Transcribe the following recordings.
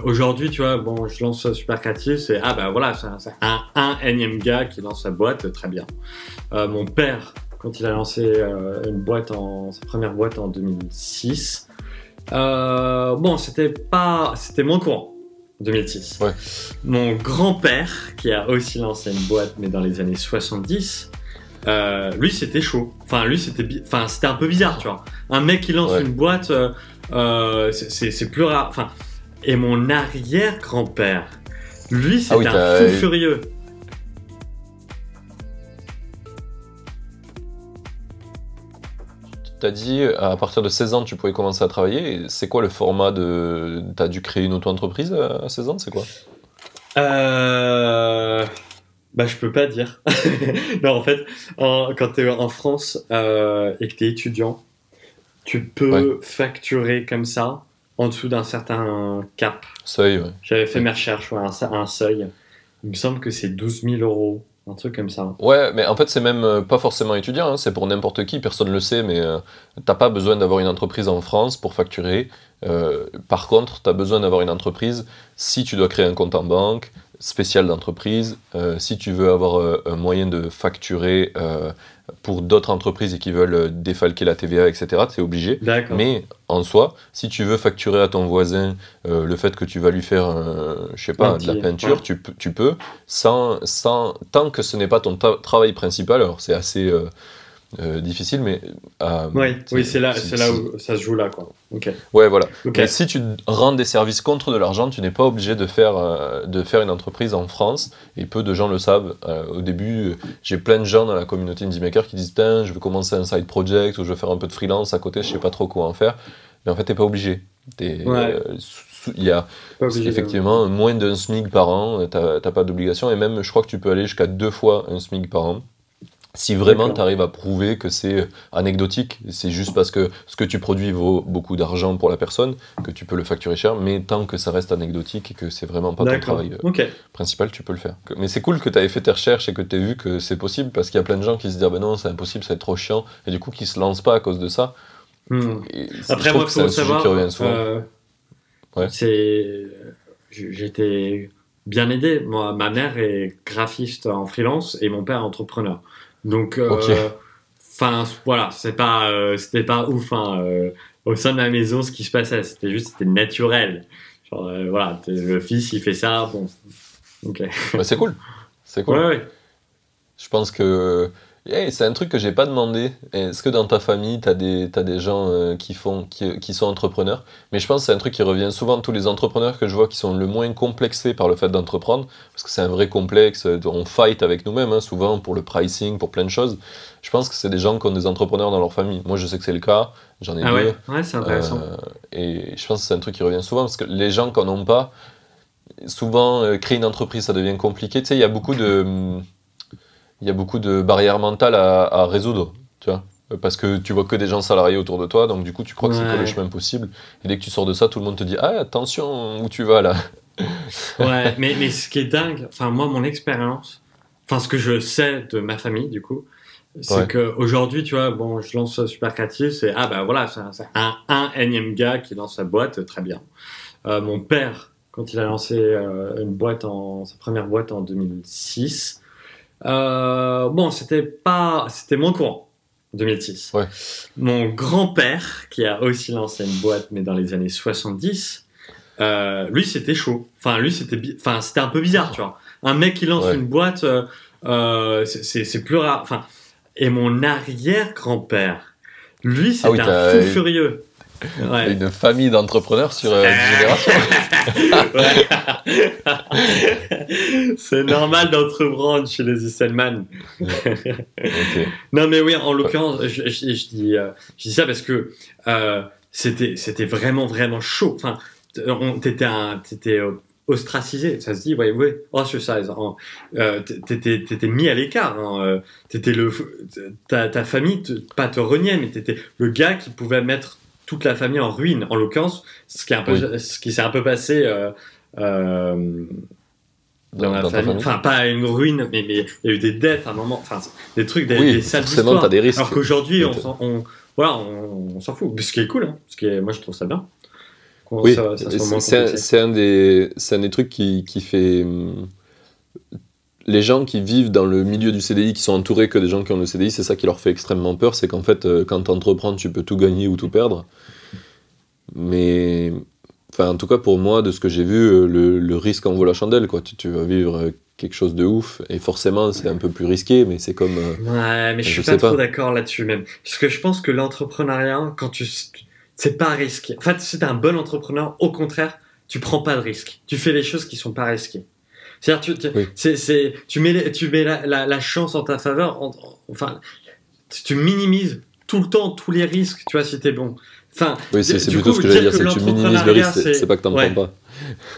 Aujourd'hui, tu vois, bon, je lance Super Créatif, c'est ah bah voilà, c'est un énième gars qui lance sa boîte, très bien. Mon père, quand il a lancé sa première boîte en 2006, bon, c'était moins courant. 2006. Ouais. Mon grand-père, qui a aussi lancé une boîte, mais dans les années 70, lui, c'était chaud. Enfin, lui, c'était un peu bizarre, tu vois. Un mec qui lance une boîte, c'est plus rare. Enfin, et mon arrière-grand-père, lui, c'était un fou furieux. T'as dit à partir de 16 ans tu pouvais commencer à travailler. C'est quoi le format de... T'as dû créer une auto-entreprise à 16 ans, c'est quoi? Bah je peux pas dire. Non en fait, quand t'es en France et que t'es étudiant, tu peux facturer comme ça en dessous d'un certain cap. Seuil, ouais. J'avais fait mes recherches, ouais, un seuil. Il me semble que c'est 12 000 euros. Un truc comme ça. Ouais, mais en fait, c'est même pas forcément étudiant, hein, c'est pour n'importe qui, personne ne le sait, mais t'as pas besoin d'avoir une entreprise en France pour facturer. Par contre, t'as besoin d'avoir une entreprise si tu dois créer un compte en banque, spécial d'entreprise, si tu veux avoir un moyen de facturer pour d'autres entreprises et qui veulent défalquer la TVA, etc., t'es obligé. Mais en soi, si tu veux facturer à ton voisin le fait que tu vas lui faire, je sais pas, de la peinture, tu peux, tant que ce n'est pas ton travail principal. Alors c'est assez difficile, mais oui, c'est là où ça se joue là, quoi. Okay. Ouais, voilà. Okay. Mais si tu rends des services contre de l'argent, tu n'es pas obligé de faire une entreprise en France, et peu de gens le savent. Au début, j'ai plein de gens dans la communauté IndieMaker qui disent « je veux commencer un side project, ou je veux faire un peu de freelance à côté, je sais pas trop quoi en faire ». Mais en fait, t'es pas obligé. Il y a effectivement moins d'un SMIC par an, t'as pas d'obligation, et même je crois que tu peux aller jusqu'à 2 fois un SMIC par an. Si vraiment tu arrives à prouver que c'est anecdotique, c'est juste parce que ce que tu produis vaut beaucoup d'argent pour la personne, que tu peux le facturer cher, mais tant que ça reste anecdotique et que c'est vraiment pas ton travail principal, tu peux le faire. Mais c'est cool que tu aies fait tes recherches et que tu aies vu que c'est possible, parce qu'il y a plein de gens qui se disent ben non, c'est impossible, c'est trop chiant, et du coup qui se lancent pas à cause de ça. Après, moi, il faut savoir, qui revient souvent. J'étais bien aidé. Moi, ma mère est graphiste en freelance et mon père est entrepreneur. Donc, voilà, c'était pas ouf au sein de la maison ce qui se passait. C'était naturel. Genre, voilà, le fils il fait ça, bon. Ok. Ouais, c'est cool. C'est cool. Ouais. Je pense que c'est un truc que j'ai pas demandé. Est-ce que dans ta famille, t'as des gens qui sont entrepreneurs? Mais je pense que c'est un truc qui revient souvent. Tous les entrepreneurs que je vois qui sont le moins complexés par le fait d'entreprendre, parce que c'est un vrai complexe, on fight avec nous-mêmes, hein, souvent pour le pricing, pour plein de choses. Je pense que c'est des gens qui ont des entrepreneurs dans leur famille. Moi, je sais que c'est le cas. J'en ai deux. Ouais, c'est intéressant. Et je pense que c'est un truc qui revient souvent, parce que les gens qui en ont pas, souvent, créer une entreprise, ça devient compliqué. Tu sais, il y a beaucoup de barrières mentales à résoudre, tu vois, parce que tu vois que des gens salariés autour de toi, donc du coup tu crois que c'est que le chemin possible, et dès que tu sors de ça, tout le monde te dit « Ah, attention, où tu vas là ?» Ouais, mais ce qui est dingue, enfin moi, mon expérience, enfin ce que je sais de ma famille, du coup, c'est qu'aujourd'hui, tu vois, bon, je lance Super Créatif, c'est ah bah voilà, c'est un énième gars qui lance sa boîte, très bien. Mon père, quand il a lancé sa première boîte en 2006, bon, c'était moins courant, 2006. Ouais. Mon grand-père, qui a aussi lancé une boîte, mais dans les années 70, lui, c'était chaud. Enfin, lui, c'était un peu bizarre, tu vois. Un mec qui lance une boîte, c'est plus rare. Enfin, et mon arrière-grand-père, lui, c'était un fou furieux. Ouais. Une famille d'entrepreneurs sur 10 générations. C'est normal d'entreprendre chez les Isselman. Non mais oui, en l'occurrence, je dis ça parce que c'était vraiment chaud. Enfin, t'étais ostracisé, ça se dit, ouais, ostracized. T'étais mis à l'écart. Hein. Ta famille, pas te reniait, mais t'étais le gars qui pouvait mettre toute la famille en ruine. En l'occurrence, ce qui s'est un peu passé dans ma famille. Enfin, pas une ruine, mais il y a eu des dettes à un moment. Enfin, des trucs, des sales histoires. T'as des risques. Alors qu'aujourd'hui, on s'en fout. Ce qui est cool, hein. Moi, je trouve ça bien. quand Oui, ça soit moins c'est compliqué. c'est un des trucs qui fait. Les gens qui vivent dans le milieu du CDI, qui sont entourés que des gens qui ont le CDI, c'est ça qui leur fait extrêmement peur, c'est qu'en fait, quand tu entreprends, tu peux tout gagner ou tout perdre. Mais, enfin, en tout cas, pour moi, de ce que j'ai vu, le risque en vaut la chandelle, quoi. Tu vas vivre quelque chose de ouf, et forcément, c'est un peu plus risqué, mais c'est comme. Ouais, mais je Je suis pas sais trop pas. d'accord là-dessus même. Parce que je pense que l'entrepreneuriat, c'est pas risqué. En fait, si t'es un bon entrepreneur, au contraire, tu prends pas de risques. Tu fais les choses qui sont pas risquées. C'est-à-dire, Oui, tu mets la chance en ta faveur. Enfin, tu minimises tout le temps tous les risques, tu vois, si t'es bon. Enfin, oui, c'est du plutôt ce coup, que j'allais dire dire, que c'est que tu minimises le l'entrepreneuriat, risque, c'est pas que t'en prends ouais, pas.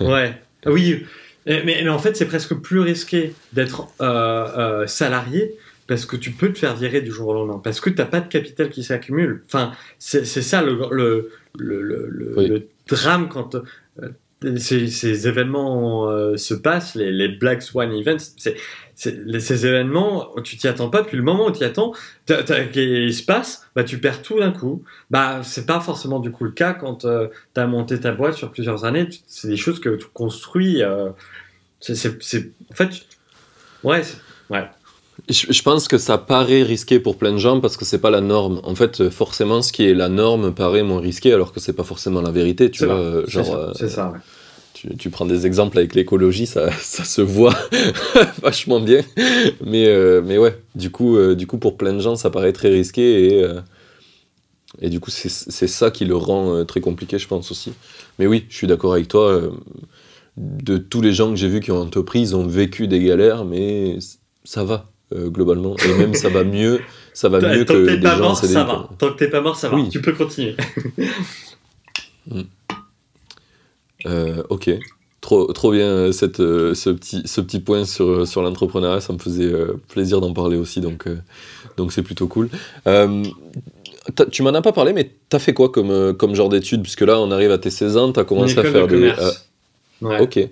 ouais, oui. Mais en fait, c'est presque plus risqué d'être salarié parce que tu peux te faire virer du jour au lendemain, parce que t'as pas de capital qui s'accumule. Enfin, c'est ça Oui, le drame quand ces événements se passent, les Black Swan Events. Ces événements, tu t'y attends pas, puis le moment où tu t'y attends, qu'il se passe, bah, tu perds tout d'un coup. Bah, c'est pas forcément du coup le cas quand tu as monté ta boîte sur plusieurs années. C'est des choses que tu construis. En fait, ouais, ouais. je pense que ça paraît risqué pour plein de gens parce que c'est pas la norme. En fait, forcément, ce qui est la norme paraît moins risqué alors que c'est pas forcément la vérité, tu C'est vois. vrai, c'est Genre, ça, c'est ça. Ouais. tu prends des exemples avec l'écologie, ça se voit vachement bien. Mais ouais, du coup, pour plein de gens, ça paraît très risqué et du coup, c'est ça qui le rend très compliqué, je pense aussi. Mais oui, je suis d'accord avec toi. De tous les gens que j'ai vus qui ont entrepris, ils ont vécu des galères, mais ça va, globalement. Et même ça va mieux Tant que que t'es des pas gens en mort, ça CDI, quoi. va. Tant que t'es pas mort, ça va. Oui, Tu peux continuer. mm. Ok. Trop bien ce petit point sur l'entrepreneuriat, ça me faisait plaisir d'en parler aussi, donc c'est plutôt cool. Euh, Tu m'en as pas parlé, mais t'as fait quoi comme genre d'études? Puisque là, on arrive à tes 16 ans, t'as Une commencé à école de faire des... commerce. Ouais. ok.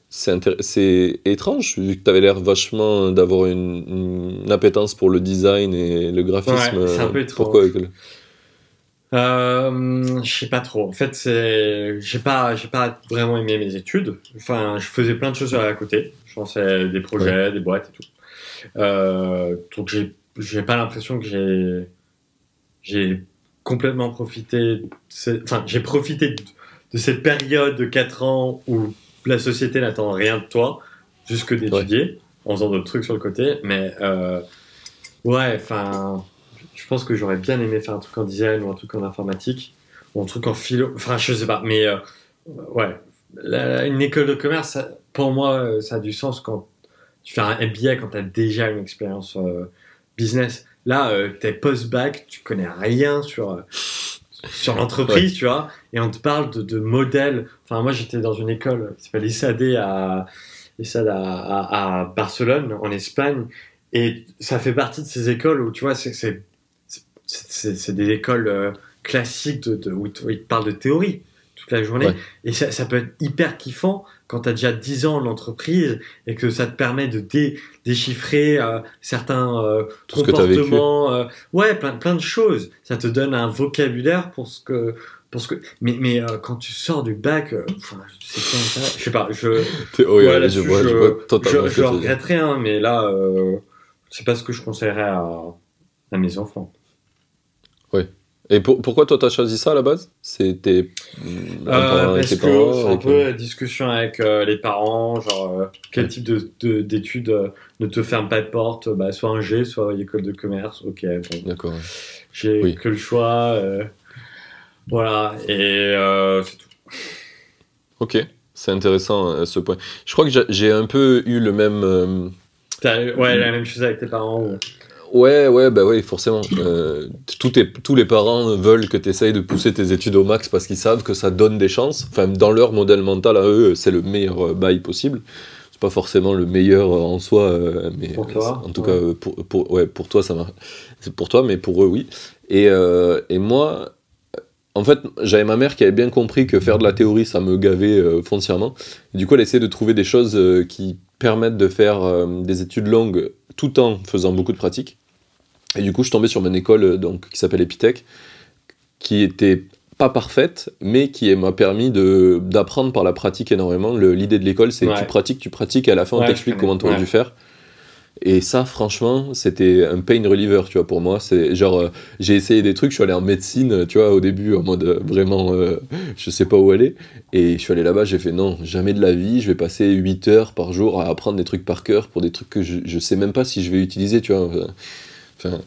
C'est étrange, vu que t'avais l'air vachement d'avoir une appétence pour le design et le graphisme. Ouais, c'est un peu Pourquoi étrange. Je sais pas trop. En fait, j'ai pas vraiment aimé mes études. Enfin, je faisais plein de choses à côté. Je lançais des Ouais, projets, des boîtes et tout. Donc j'ai pas l'impression que j'ai complètement profité. Enfin, j'ai profité de cette période de 4 ans où la société n'attend rien de toi, juste que ouais. d'étudier, en faisant d'autres trucs sur le côté. Mais ouais, enfin, je pense que j'aurais bien aimé faire un truc en design ou un truc en informatique ou un truc en philo. Enfin, je sais pas. Mais ouais, une école de commerce, pour moi, ça a du sens quand tu fais un MBA quand tu as déjà une expérience business. Là, t'es post-bac, tu connais rien sur Ouais, l'entreprise, tu vois, et on te parle de modèles. Enfin, moi, j'étais dans une école qui s'appelle ISAD à Barcelone, en Espagne, et ça fait partie de ces écoles où, tu vois, c'est des écoles classiques où ils te parlent de théorie toute la journée, ouais. et ça peut être hyper kiffant quand tu as déjà 10 ans en entreprise et que ça te permet de déchiffrer certains Tout ce que t'as vécu. comportements, ouais, plein de choses. Ça te donne un vocabulaire pour ce que. Mais quand tu sors du bac, enfin, c'est pas intéressant. Je sais pas. Oui, Ouais, ouais, là-dessus, je vois totalement ce je que tu veux dire. regretterais, hein, mais là, c'est pas ce que je conseillerais à mes enfants. Ouais. Et pourquoi toi t'as choisi ça à la base? C'était en parlant avec Parce tes que parents, c'est un avec... peu la discussion avec les parents, genre quel Ouais, type d'études ne te ferme pas de porte, bah, soit un G, soit une école de commerce. Ok, bon, d'accord. Ouais. j'ai Oui, que le choix, voilà, et c'est tout. ok. C'est intéressant ce point. Je crois que j'ai un peu eu le même... Ouais, la même chose avec tes parents. Ouais, bah ouais, forcément. Tous les parents veulent que tu essayes de pousser tes études au max parce qu'ils savent que ça donne des chances. Enfin, dans leur modèle mental à eux, c'est le meilleur bail possible. C'est pas forcément le meilleur en soi, mais Pour toi, en tout cas, ouais. ouais, pour toi, ça marche. C'est pour toi, mais pour eux, oui. Et moi, en fait, j'avais ma mère qui avait bien compris que faire de la théorie, ça me gavait foncièrement. Et du coup, elle essayait de trouver des choses qui permettent de faire des études longues tout en faisant beaucoup de pratiques. Et du coup, je tombais sur mon école donc, qui s'appelle Epitech, qui était pas parfaite, mais qui m'a permis d'apprendre par la pratique énormément. L'idée de l'école, c'est Ouais, tu pratiques, et à la fin, on ouais, je t'explique connais. comment tu aurais Ouais, dû faire. Et ça, franchement, c'était un pain reliever, tu vois, pour moi. C'est genre, j'ai essayé des trucs, je suis allé en médecine, tu vois, au début, en mode vraiment, je sais pas où aller. Et je suis allé là-bas, j'ai fait non, jamais de la vie, je vais passer 8 heures par jour à apprendre des trucs par cœur pour des trucs que je sais même pas si je vais utiliser, tu vois. Enfin,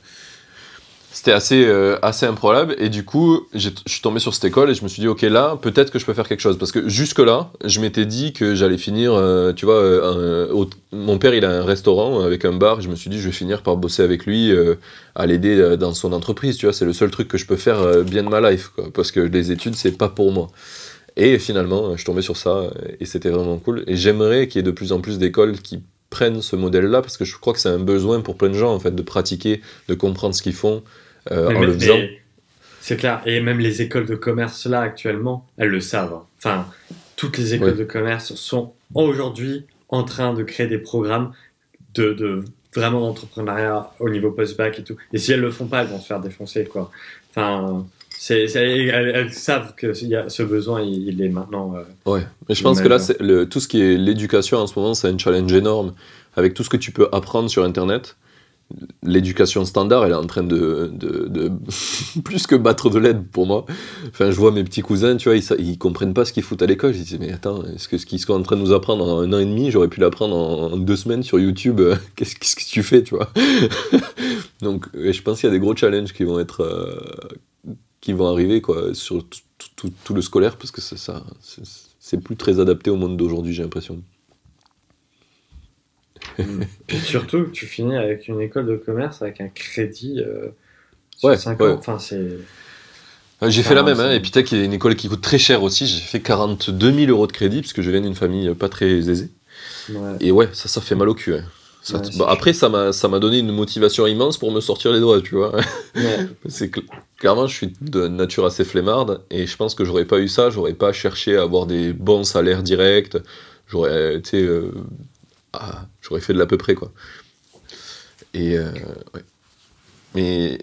c'était assez improbable. Et du coup, je suis tombé sur cette école et je me suis dit, ok, là, peut-être que je peux faire quelque chose. Parce que jusque-là, je m'étais dit que j'allais finir, tu vois, mon père, il a un restaurant avec un bar. Je me suis dit, je vais finir par bosser avec lui, à l'aider dans son entreprise. Tu vois, c'est le seul truc que je peux faire bien de ma life, quoi. Parce que les études, c'est pas pour moi. Et finalement, je suis tombé sur ça et c'était vraiment cool. Et j'aimerais qu'il y ait de plus en plus d'écoles qui prennent ce modèle-là parce que je crois que c'est un besoin pour plein de gens, en fait, de pratiquer, de comprendre ce qu'ils font en le faisant. mais c'est clair. Et même les écoles de commerce, là, actuellement, elles le savent, hein. Enfin, toutes les Ouais. écoles de commerce sont aujourd'hui en train de créer des programmes de vraiment d'entrepreneuriat au niveau post-bac et tout. Et si elles le font pas, elles vont se faire défoncer, quoi. Enfin, elles savent que ce besoin, il est maintenant Ouais, mais je pense que là, majeur. tout ce qui est l'éducation en ce moment, c'est un challenge énorme. Avec tout ce que tu peux apprendre sur Internet, l'éducation standard, elle est en train de plus que battre de l'aide pour moi. Enfin, je vois mes petits cousins, tu vois, ils comprennent pas ce qu'ils foutent à l'école. Je dis, mais attends, est-ce que ce qu'ils sont en train de nous apprendre en 1 an et demi, j'aurais pu l'apprendre en 2 semaines sur YouTube. Qu'est-ce que tu fais, tu vois? Donc, je pense qu'il y a des gros challenges qui vont arriver, quoi, sur tout le scolaire, parce que c'est plus très adapté au monde d'aujourd'hui, j'ai l'impression. Mm. Puis surtout, tu finis avec une école de commerce avec un crédit sur Ouais, 5 ans. ouais. Enfin, c'est. J'ai fait la Enfin, même, hein, et puis qu'il y a une école qui coûte très cher aussi. J'ai fait 42 000 € de crédit, parce que je viens d'une famille pas très aisée. ouais, Et ouais, ça fait mal au cul, hein. ouais, Bon, c'est après, chaud. ça m'a donné une motivation immense pour me sortir les doigts, tu vois. Ouais. Clairement, je suis de nature assez flemmarde, et je pense que j'aurais pas eu ça, j'aurais pas cherché à avoir des bons salaires directs, j'aurais, tu sais, j'aurais fait de l'à peu près, quoi. Et ouais. Mais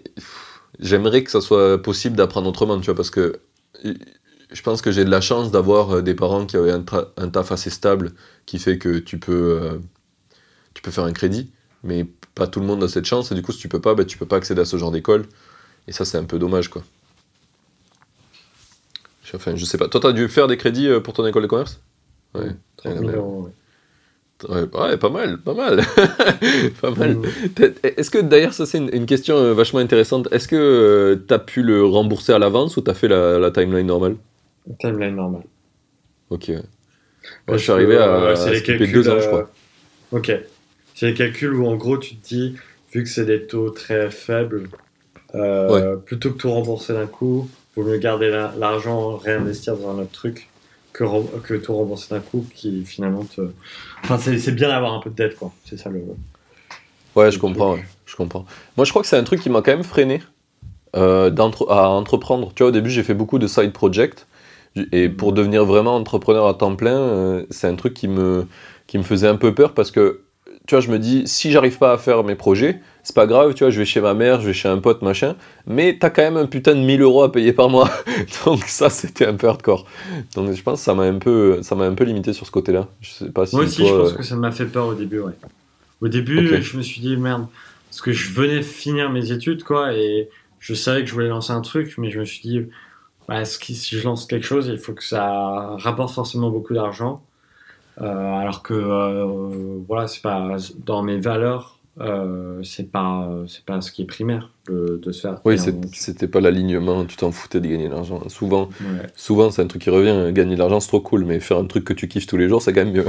j'aimerais que ça soit possible d'apprendre autrement, tu vois, parce que je pense que j'ai de la chance d'avoir des parents qui avaient un taf assez stable, qui fait que tu peux faire un crédit, mais pas tout le monde a cette chance, et du coup, si tu peux pas, bah, tu peux pas accéder à ce genre d'école, et ça, c'est un peu dommage, quoi. Enfin, je sais pas. Toi, t'as dû faire des crédits pour ton école de commerce? Ouais. Mm. Ouais, 30 000 euros, ouais, ouais, pas mal, pas mal. Pas ouais. mal. Est-ce que, d'ailleurs, ça c'est une question vachement intéressante, est-ce que t'as pu le rembourser à l'avance ou t'as fait la timeline normale? Timeline normale. Ok. Ouais. Moi, je Parce suis que arrivé c'est à les skipper calculs. 2 ans, je crois. Ok. C'est les calculs où en gros tu te dis, vu que c'est des taux très faibles, Ouais. plutôt que tout rembourser d'un coup, vaut mieux garder l'argent, réinvestir dans un autre truc que tout rembourser d'un coup qui finalement te. Enfin, c'est bien d'avoir un peu de dette, quoi. C'est ça Ouais, je le comprends, ouais. truc. Je comprends. Moi, je crois que c'est un truc qui m'a quand même freiné à entreprendre. Tu vois, au début, j'ai fait beaucoup de side projects. Et Mhm. pour devenir vraiment entrepreneur à temps plein, c'est un truc qui me faisait un peu peur parce que, tu vois, je me dis, si j'arrive pas à faire mes projets, c'est pas grave, tu vois, je vais chez ma mère, je vais chez un pote, machin, mais t'as quand même un putain de 1 000 € à payer par mois. Donc ça, c'était un peu hardcore. Donc je pense que ça m'a un peu limité sur ce côté-là. Je sais pas Moi si aussi, je toi... pense que ça m'a fait peur au début, ouais. Au Ok. début, je me suis dit merde, parce que je venais finir mes études, quoi, et je savais que je voulais lancer un truc, mais je me suis dit, bah, si je lance quelque chose, il faut que ça rapporte forcément beaucoup d'argent. Alors que voilà, c'est pas dans mes valeurs, c'est pas ce qui est primaire de se faire Oui, énormément de thunes. c'était pas l'alignement, tu t'en foutais de gagner de l'argent. Souvent, Ouais. souvent c'est un truc qui revient, gagner de l'argent c'est trop cool, mais faire un truc que tu kiffes tous les jours, c'est quand même mieux.